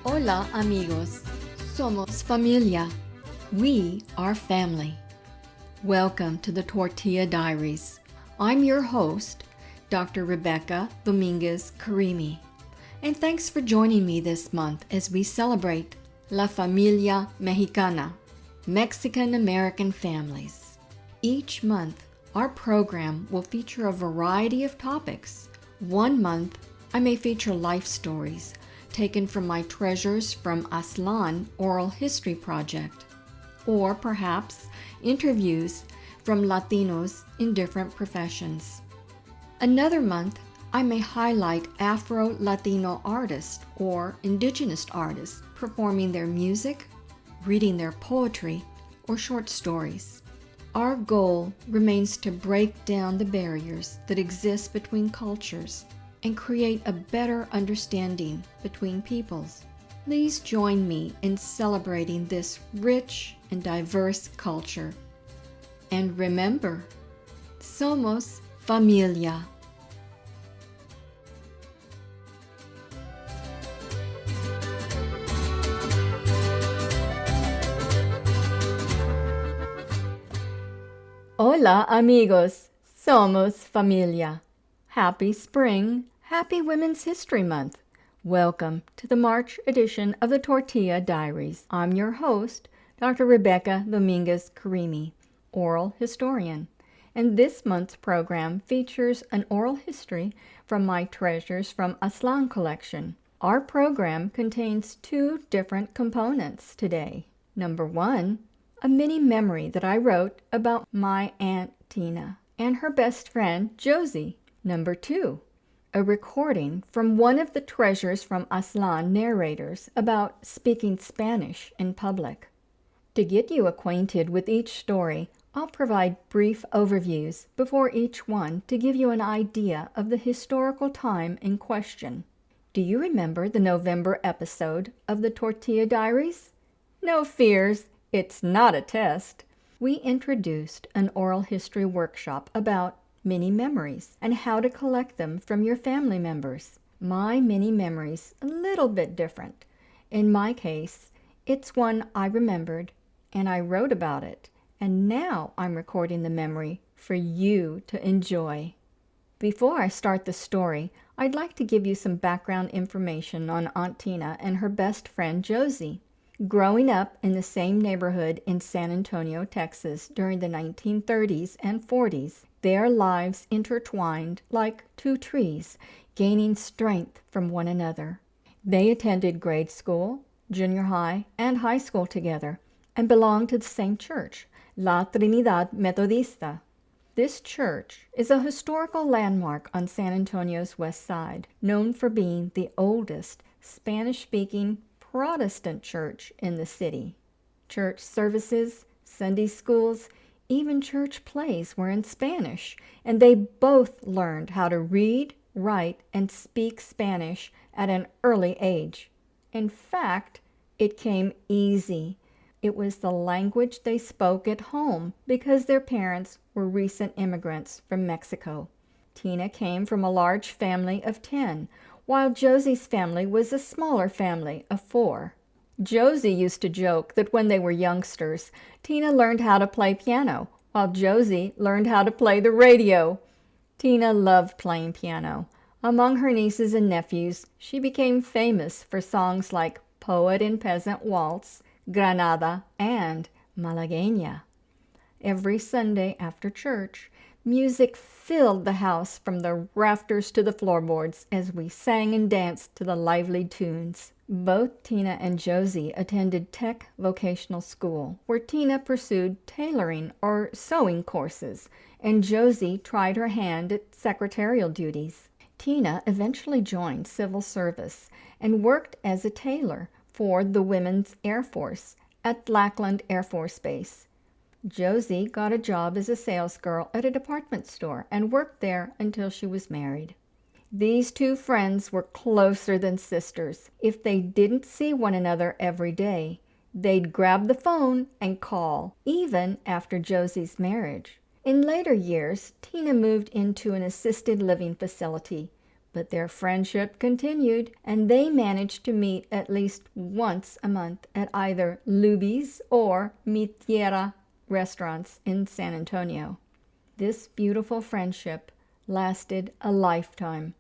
Hola, amigos. Somos familia. We are family. Welcome to the Tortilla Diaries. I'm your host, Dr. Rebecca Dominguez Karimi. And thanks for joining me this month as we celebrate La Familia Mexicana, Mexican-American families. Each month, our program will feature a variety of topics. One month, I may feature life stories taken from my Treasures from Aztlan Oral History Project, or perhaps interviews from Latinos in different professions. Another month, I may highlight Afro-Latino artists or indigenous artists performing their music, reading their poetry, or short stories. Our goal remains to break down the barriers that exist between cultures and create a better understanding between peoples. Please join me in celebrating this rich and diverse culture. And remember, somos familia. Hola, amigos. Somos familia. Happy spring. Happy Women's History Month. Welcome to the March edition of the Tortilla Diaries. I'm your host, Dr. Rebecca Dominguez Karimi, oral historian. And this month's program features an oral history from my Treasures from Aztlan collection. Our program contains two different components today. Number one, a mini memory that I wrote about my Aunt Tina and her best friend, Josie. Number two, a recording from one of the Treasures from Aztlan narrators about speaking Spanish in public. To get you acquainted with each story, I'll provide brief overviews before each one to give you an idea of the historical time in question. Do you remember the November episode of the Tortilla Diaries? No fears, it's not a test. We introduced an oral history workshop about mini memories and how to collect them from your family members. My mini memory's a little bit different. In my case, it's one I remembered and I wrote about it, and now I'm recording the memory for you to enjoy. Before I start the story, I'd like to give you some background information on Aunt Tina and her best friend Josie. Growing up in the same neighborhood in San Antonio, Texas during the 1930s and 40s, their lives intertwined like two trees, gaining strength from one another. They attended grade school, junior high, and high school together, and belonged to the same church, La Trinidad Metodista. This church is a historical landmark on San Antonio's west side, known for being the oldest Spanish-speaking Protestant church in the city. Church services, Sunday schools, even church plays were in Spanish, and they both learned how to read, write, and speak Spanish at an early age. In fact, it came easy. It was the language they spoke at home because their parents were recent immigrants from Mexico. Tina came from a large family of 10, while Josie's family was a smaller family of 4. Josie used to joke that when they were youngsters, Tina learned how to play piano, while Josie learned how to play the radio. Tina loved playing piano. Among her nieces and nephews, she became famous for songs like Poet and Peasant Waltz, Granada, and Malagueña. Every Sunday after church, music filled the house from the rafters to the floorboards as we sang and danced to the lively tunes. Both Tina and Josie attended Tech Vocational School, where Tina pursued tailoring or sewing courses, and Josie tried her hand at secretarial duties. Tina eventually joined civil service and worked as a tailor for the Women's Air Force at Lackland Air Force Base. Josie got a job as a salesgirl at a department store and worked there until she was married. These two friends were closer than sisters. If they didn't see one another every day, they'd grab the phone and call, even after Josie's marriage. In later years, Tina moved into an assisted living facility, But their friendship continued, and they managed to meet at least once a month at either Luby's or Mi Tierra restaurants in San Antonio. This beautiful friendship lasted a lifetime.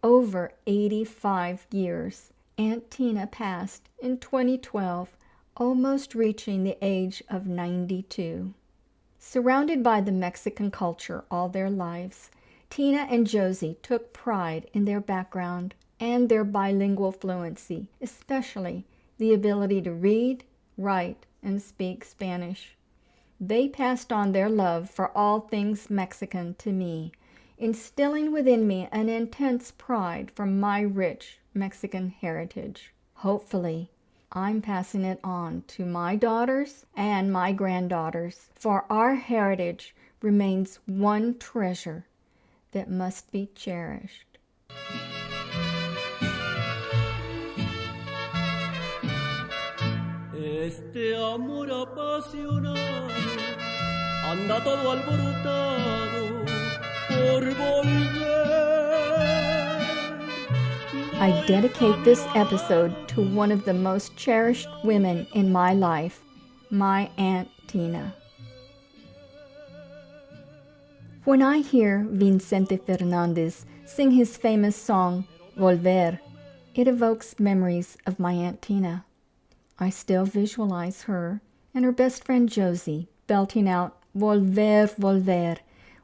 Over 85 years. Aunt Tina passed in 2012, almost reaching the age of 92. Surrounded by the Mexican culture all their lives, Tina and Josie took pride in their background and their bilingual fluency, especially the ability to read, write, and speak Spanish. They passed on their love for all things Mexican to me, instilling within me an intense pride for my rich Mexican heritage. Hopefully, I'm passing it on to my daughters and my granddaughters, for our heritage remains one treasure that must be cherished. Este amor apasionado anda todo alborotado por volver. I dedicate this episode to one of the most cherished women in my life, my Aunt Tina. When I hear Vicente Fernandez sing his famous song, Volver, it evokes memories of my Aunt Tina. I still visualize her and her best friend Josie belting out Volver, Volver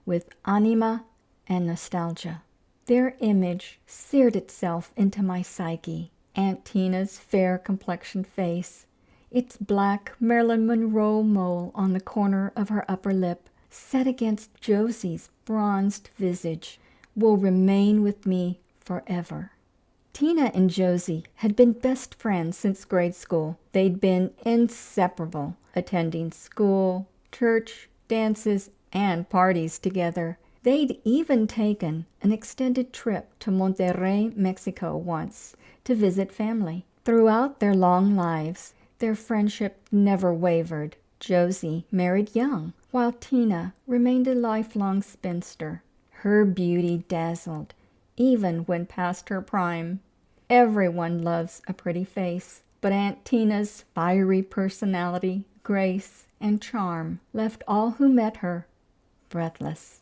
with anima and nostalgia. Their image seared itself into my psyche. Aunt Tina's fair-complexioned face, its black Marilyn Monroe mole on the corner of her upper lip, set against Josie's bronzed visage, will remain with me forever. Tina and Josie had been best friends since grade school. They'd been inseparable, attending school, church, dances, and parties together. They'd even taken an extended trip to Monterrey, Mexico once to visit family. Throughout their long lives, their friendship never wavered. Josie married young, while Tina remained a lifelong spinster. Her beauty dazzled, even when past her prime. Everyone loves a pretty face, but Aunt Tina's fiery personality, grace, and charm left all who met her breathless.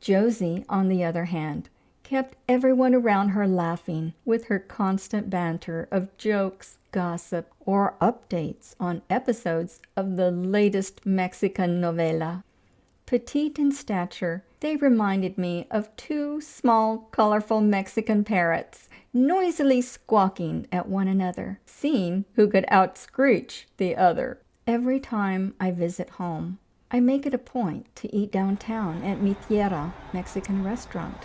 Josie, on the other hand, kept everyone around her laughing with her constant banter of jokes, gossip, or updates on episodes of the latest Mexican novela. Petite in stature, they reminded me of two small, colorful Mexican parrots noisily squawking at one another, seeing who could out-screech the other. Every time I visit home, I make it a point to eat downtown at Mi Tierra Mexican restaurant.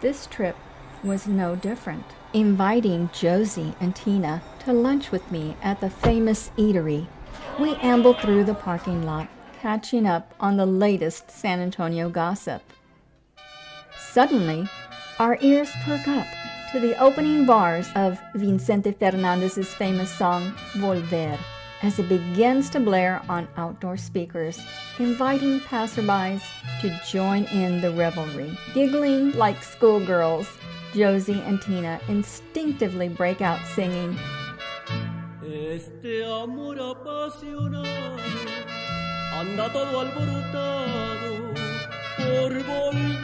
This trip was no different, inviting Josie and Tina to lunch with me at the famous eatery. We ambled through the parking lot, catching up on the latest San Antonio gossip. Suddenly, our ears perk up to the opening bars of Vicente Fernandez's famous song, Volver, as it begins to blare on outdoor speakers, inviting passerbys to join in the revelry. Giggling like schoolgirls, Josie and Tina instinctively break out singing, Este amor apasionado anda todo alborotado por volver.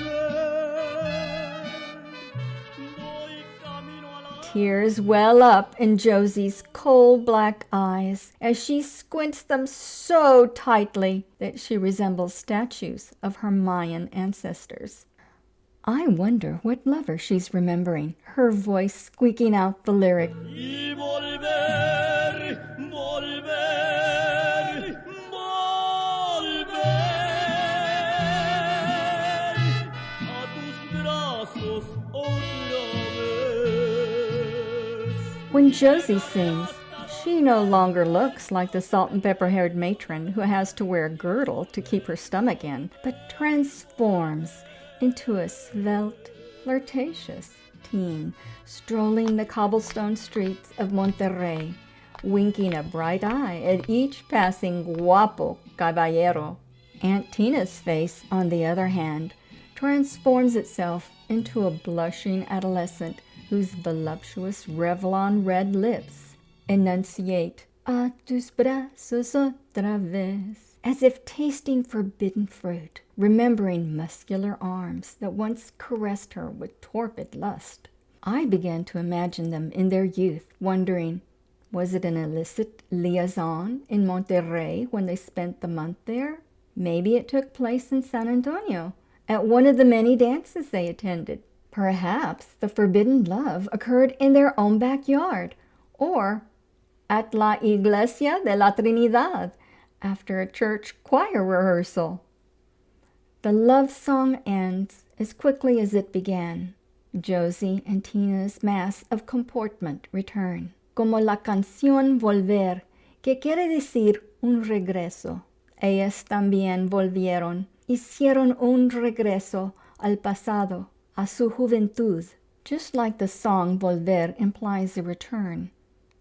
Tears well up in Josie's coal black eyes as she squints them so tightly that she resembles statues of her Mayan ancestors. I wonder what lover she's remembering, her voice squeaking out the lyric, Y volver, volver, volver a tus brazos otra vez. When Josie sings, she no longer looks like the salt and pepper-haired matron who has to wear a girdle to keep her stomach in, but transforms into a svelte, flirtatious teen strolling the cobblestone streets of Monterrey, winking a bright eye at each passing guapo caballero. Aunt Tina's face, on the other hand, transforms itself into a blushing adolescent whose voluptuous Revlon red lips enunciate "A tus brazos otra vez," as if tasting forbidden fruit, remembering muscular arms that once caressed her with torpid lust. I began to imagine them in their youth, wondering, was it an illicit liaison in Monterrey when they spent the month there? Maybe it took place in San Antonio, at one of the many dances they attended. Perhaps the forbidden love occurred in their own backyard, or at la Iglesia de la Trinidad, after a church choir rehearsal. The love song ends as quickly as it began. Josie and Tina's mass of comportment return, como la canción volver, que quiere decir un regreso. Ellas también volvieron, hicieron un regreso al pasado, a su juventud. Just like the song volver implies a return,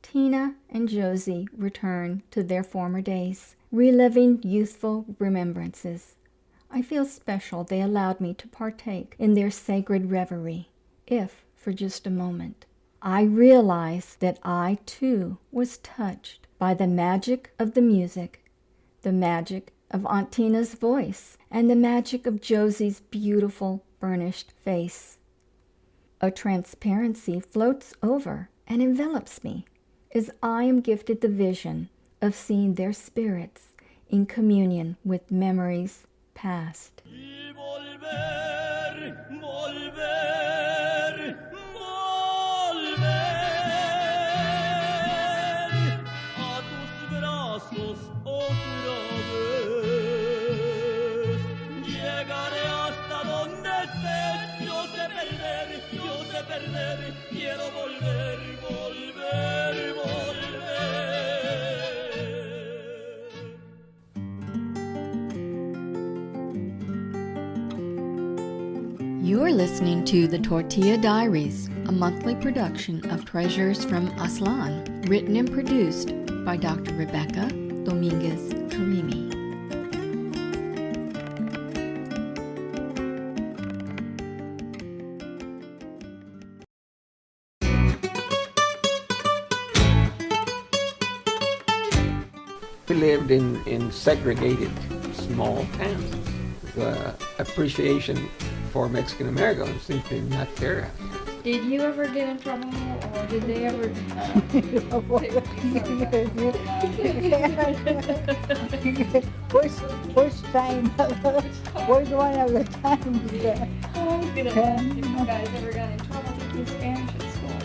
Tina and Josie return to their former days, reliving youthful remembrances. I feel special they allowed me to partake in their sacred reverie, if for just a moment. I realized that I, too, was touched by the magic of the music, the magic of Aunt Tina's voice, and the magic of Josie's beautiful, burnished face. A transparency floats over and envelops me as I am gifted the vision of seeing their spirits in communion with memories past. Y volver, volver, volver a tus brazos otra vez. Llegaré hasta donde estés, yo sé perder, quiero volver, volver, volver. You're listening to the Tortilla Diaries, a monthly production of Treasures from Aztlan, written and produced by Dr. Rebecca Dominguez Karimi. We lived in segregated small towns. The appreciation for Mexican Americans simply not there. Did you ever get in trouble, or did they ever? Which time? Which one of the times? I was gonna ask if you guys ever got in trouble teaching Spanish at school.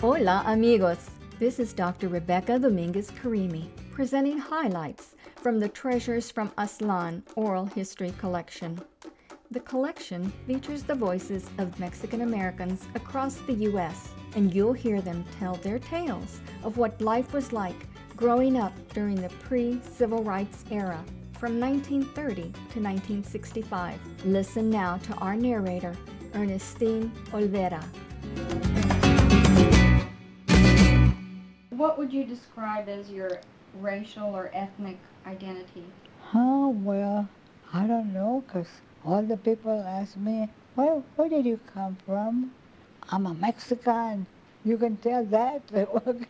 Hola, amigos. This is Dr. Rebecca Dominguez Karimi, presenting highlights from the Treasures from Aztlan Oral History Collection. The collection features the voices of Mexican Americans across the U.S., and you'll hear them tell their tales of what life was like growing up during the pre-civil rights era from 1930 to 1965. Listen now to our narrator, Ernestine Olvera. What would you describe as your racial or ethnic identity? Oh, well, I don't know, 'cause all the people ask me, well, where did you come from? I'm a Mexican. You can tell that. Because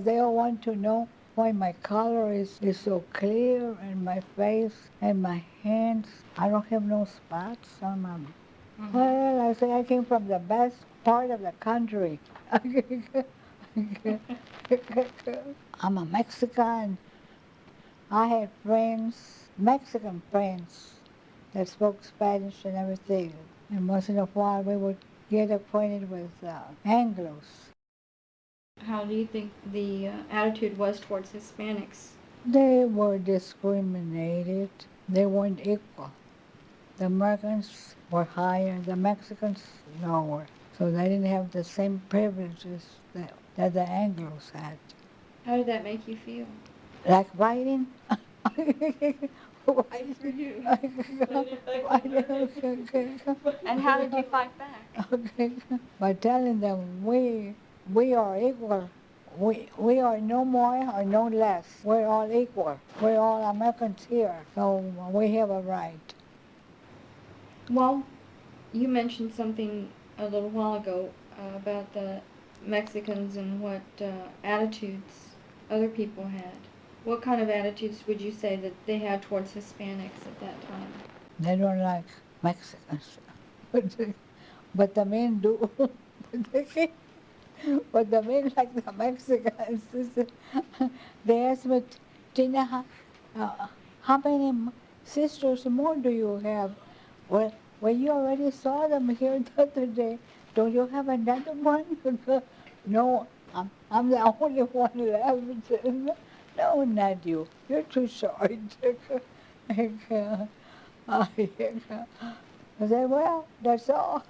they all want to know why my color is so clear in my face and my hands. I don't have no spots on my... Well, I say I came from the best part of the country. I'm a Mexican. I had friends, Mexican friends, that spoke Spanish and everything. And once in a while we would get acquainted with Anglos. How do you think the attitude was towards Hispanics? They were discriminated. They weren't equal. The Americans were higher, the Mexicans lower. So they didn't have the same privileges that the Anglos had. How did that make you feel? Like fighting? For you. And how did you fight back? Okay. By telling them we are equal. We are no more or no less. We're all equal. We're all Americans here, so we have a right. Well, you mentioned something a little while ago about the Mexicans and what attitudes other people had. What kind of attitudes would you say that they had towards Hispanics at that time? They don't like Mexicans. But the men do. But the men like the Mexicans. They asked me, Tina, how many sisters more do you have? Well, you already saw them here the other day. Don't you have another one? No, I'm the only one left. No, not you. You're too short. I said, well, that's all.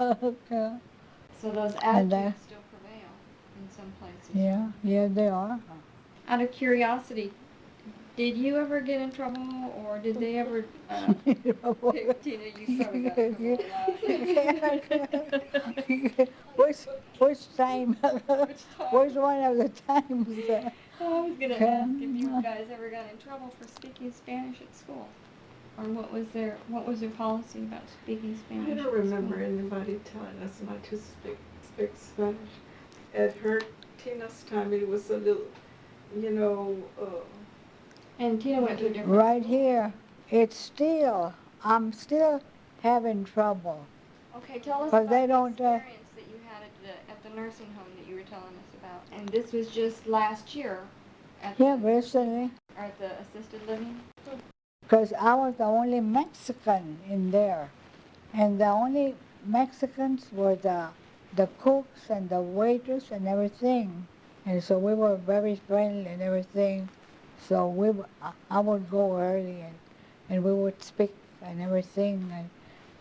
So those And attitudes still prevail in some places. yeah, they are. Out of curiosity, did you ever get in trouble, or did they ever pick Tina? You probably got in trouble a lot. Which time? Which one of the times? I was gonna ask if you guys ever got in trouble for speaking Spanish at school, or what was their policy about speaking Spanish? I don't remember anybody telling us not to speak Spanish. At her Tina's time, it was a little, you know. And Tina went to a different Right school. here, I'm still having trouble. Okay, tell us 'Cause about they the don't, experience that you had at the nursing home that you were telling us about. And this was just last year at Yeah, the, recently. or at the assisted living? Because I was the only Mexican in there. And the only Mexicans were the cooks and the waiters and everything. And so we were very friendly and everything. So I would go early and we would speak and everything.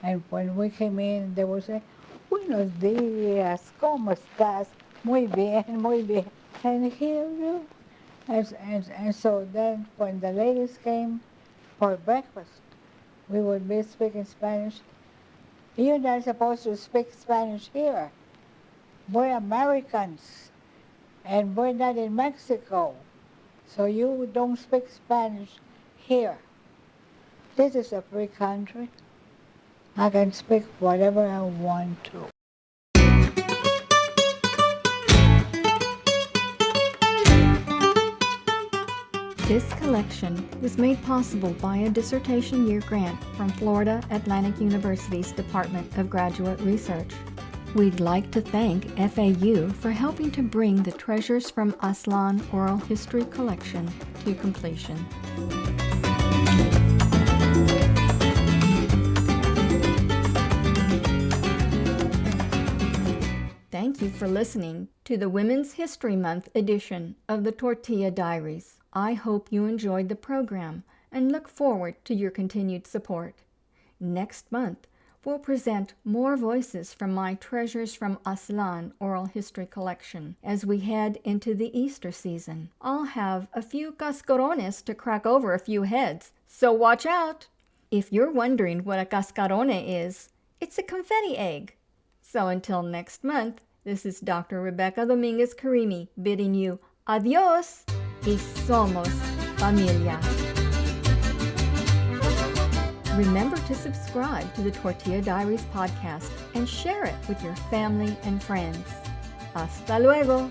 And when we came in, they would say, Buenos días, ¿cómo estás? Muy bien, muy bien. And here you. And so then when the ladies came for breakfast, we would be speaking Spanish. You're not supposed to speak Spanish here. We're Americans, and we're not in Mexico. So you don't speak Spanish here. This is a free country. I can speak whatever I want to. This collection was made possible by a dissertation year grant from Florida Atlantic University's Department of Graduate Research. We'd like to thank FAU for helping to bring the Treasures from Aztlan Oral History Collection to completion. Thank you for listening to the Women's History Month edition of the Tortilla Diaries. I hope you enjoyed the program and look forward to your continued support. Next month, we'll present more voices from my Treasures from Aztlan Oral History Collection as we head into the Easter season. I'll have a few cascarones to crack over a few heads, so watch out! If you're wondering what a cascarone is, it's a confetti egg. So until next month, this is Dr. Rebecca Dominguez Karimi bidding you adios y somos familia. Remember to subscribe to the Tortilla Diaries podcast and share it with your family and friends. Hasta luego!